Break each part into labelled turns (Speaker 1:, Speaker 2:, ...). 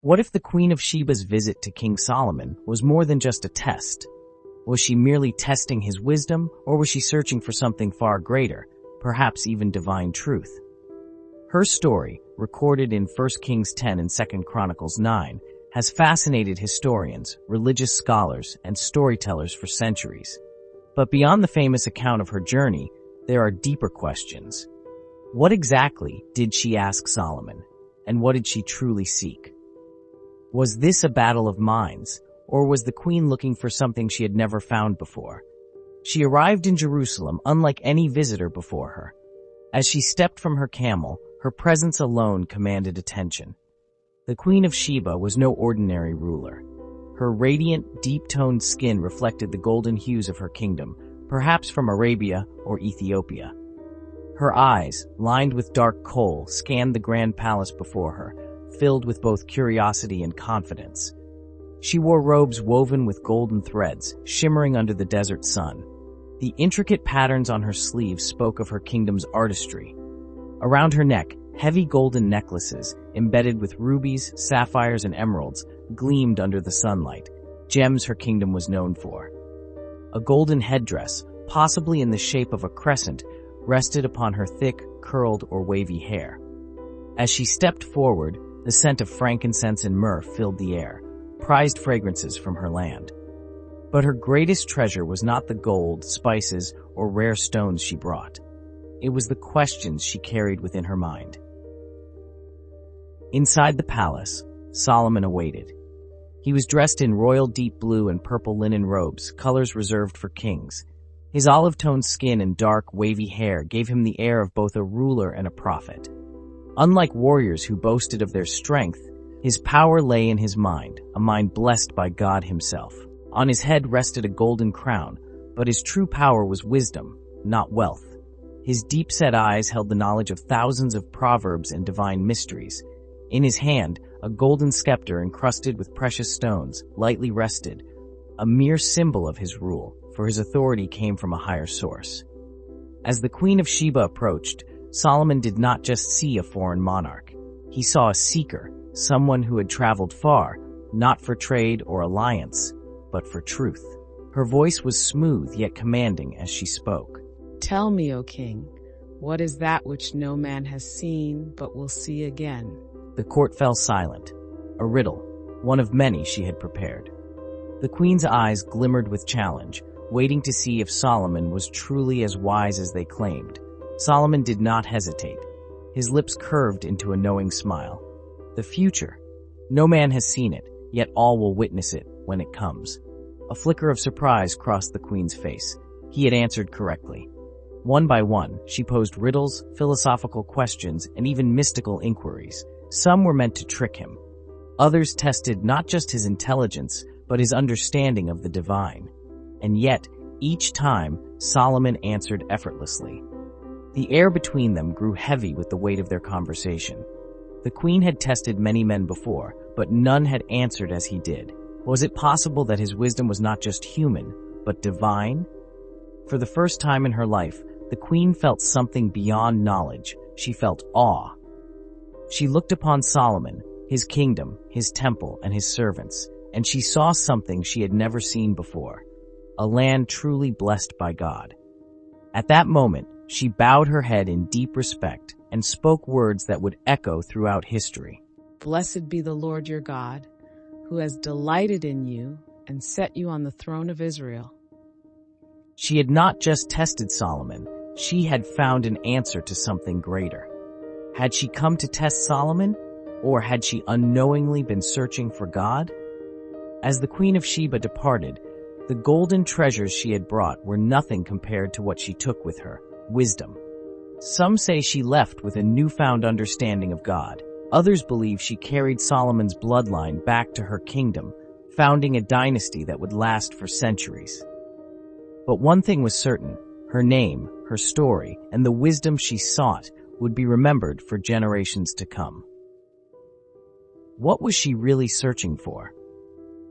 Speaker 1: What if the Queen of Sheba's visit to King Solomon was more than just a test? Was she merely testing his wisdom, or was she searching for something far greater, perhaps even divine truth? Her story, recorded in 1 Kings 10 and 2 Chronicles 9, has fascinated historians, religious scholars, and storytellers for centuries. But beyond the famous account of her journey, there are deeper questions. What exactly did she ask Solomon, and what did she truly seek? Was this a battle of minds, or was the queen looking for something she had never found before? She arrived in Jerusalem unlike any visitor before her. As she stepped from her camel, her presence alone commanded attention. The Queen of Sheba was no ordinary ruler. Her radiant, deep-toned skin reflected the golden hues of her kingdom, perhaps from Arabia or Ethiopia. Her eyes, lined with dark kohl, scanned the grand palace before her, filled with both curiosity and confidence. She wore robes woven with golden threads, shimmering under the desert sun. The intricate patterns on her sleeves spoke of her kingdom's artistry. Around her neck, heavy golden necklaces, embedded with rubies, sapphires, and emeralds, gleamed under the sunlight, gems her kingdom was known for. A golden headdress, possibly in the shape of a crescent, rested upon her thick, curled, or wavy hair. As she stepped forward, the scent of frankincense and myrrh filled the air, prized fragrances from her land. But her greatest treasure was not the gold, spices, or rare stones she brought. It was the questions she carried within her mind. Inside the palace, Solomon awaited. He was dressed in royal deep blue and purple linen robes, colors reserved for kings. His olive-toned skin and dark, wavy hair gave him the air of both a ruler and a prophet. Unlike warriors who boasted of their strength, his power lay in his mind, a mind blessed by God himself. On his head rested a golden crown, but his true power was wisdom, not wealth. His deep-set eyes held the knowledge of thousands of proverbs and divine mysteries. In his hand, a golden scepter encrusted with precious stones, lightly rested, a mere symbol of his rule, for his authority came from a higher source. As the Queen of Sheba approached, Solomon did not just see a foreign monarch. He saw a seeker, someone who had traveled far, not for trade or alliance, but for truth. Her voice was smooth yet commanding as she spoke.
Speaker 2: Tell me, O king, what is that which no man has seen but will see again?
Speaker 1: The court fell silent, a riddle, one of many she had prepared. The queen's eyes glimmered with challenge, waiting to see if Solomon was truly as wise as they claimed. Solomon did not hesitate. His lips curved into a knowing smile. The future. No man has seen it, yet all will witness it when it comes. A flicker of surprise crossed the queen's face. He had answered correctly. One by one, she posed riddles, philosophical questions, and even mystical inquiries. Some were meant to trick him. Others tested not just his intelligence, but his understanding of the divine. And yet, each time, Solomon answered effortlessly. The air between them grew heavy with the weight of their conversation. The queen had tested many men before, but none had answered as he did. Was it possible that his wisdom was not just human, but divine? For the first time in her life, the queen felt something beyond knowledge. She felt awe. She looked upon Solomon, his kingdom, his temple, and his servants, and she saw something she had never seen before, a land truly blessed by God. At that moment, she bowed her head in deep respect and spoke words that would echo throughout history.
Speaker 2: Blessed be the Lord your God, who has delighted in you and set you on the throne of Israel.
Speaker 1: She had not just tested Solomon, she had found an answer to something greater. Had she come to test Solomon, or had she unknowingly been searching for God? As the Queen of Sheba departed, the golden treasures she had brought were nothing compared to what she took with her, wisdom. Some say she left with a newfound understanding of God. Others believe she carried Solomon's bloodline back to her kingdom, founding a dynasty that would last for centuries. But one thing was certain, her name, her story, and the wisdom she sought would be remembered for generations to come. What was she really searching for?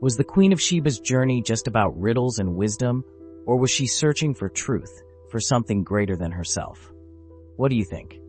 Speaker 1: Was the Queen of Sheba's journey just about riddles and wisdom, or was she searching for truth, for something greater than herself? What do you think?